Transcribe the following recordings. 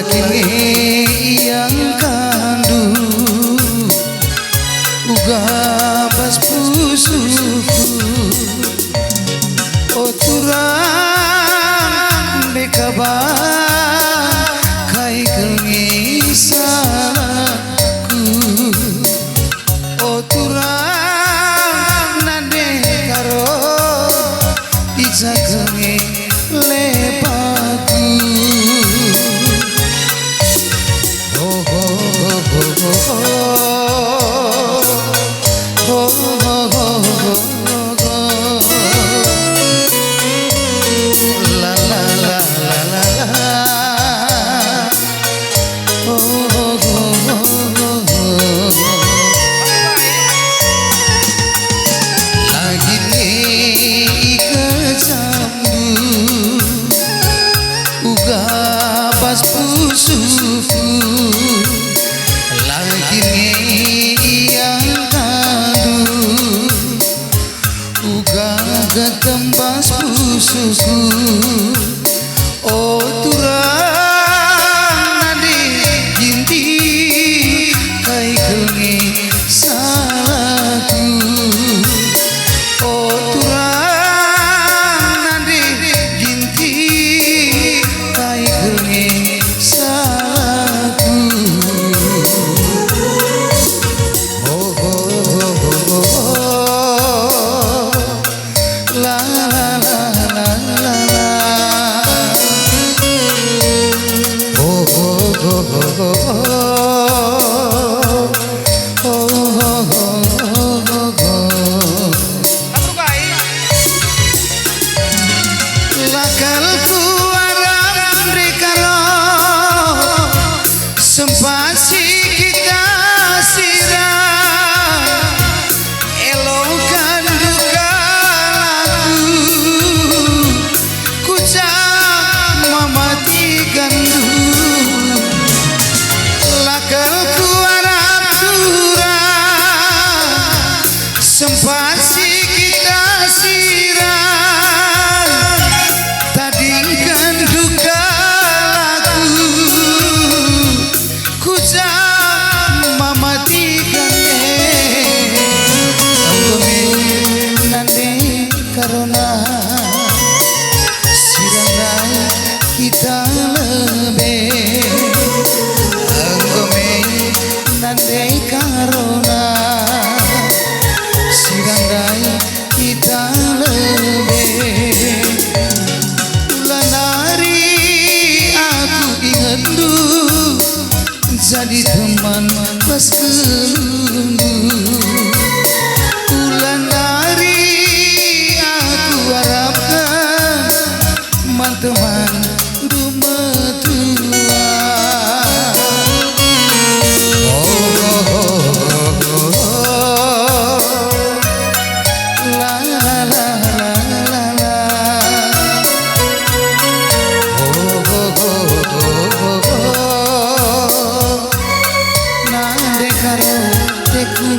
lagi yang kandu uga pas pusuku oturan dekaban kai kengisaku oturan nade karo ija kengi lepaku pas pusuku lagi yang kandu uga ketembas pusuku oturan nadi jinti kai kengi salahku oturan nadi jinti kai kengi Sempasi kita sirah elokan duka laku kucak mematikan dulu lakalku harap turah sempasi kita sirah tadikan duka karena sirang kita lebih anggome nandai karena sirang kita lebih ulan hari aku ingat dulu jadi teman pas kelundu ulan hari teman rumah tua la la la la la la nande karo teku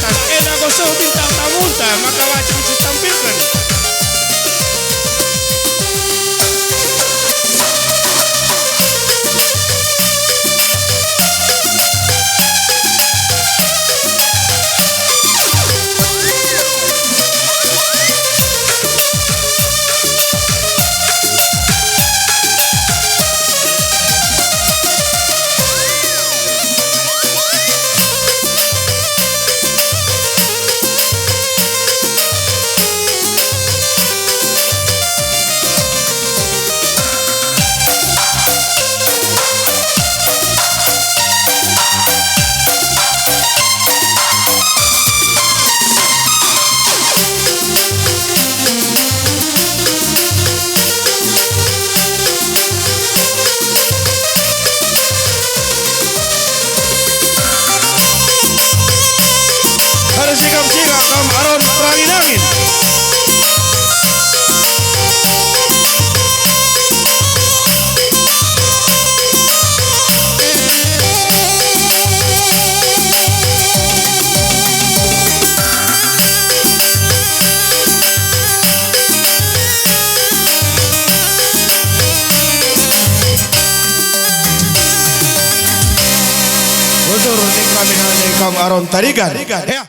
atas. Nagoso bintang tamunta, maka wajib ditampilkan. Ada sikap-sikap kaum aron perangin angin. Unsur tingkah minalnya kaum aron tarigan. Ya.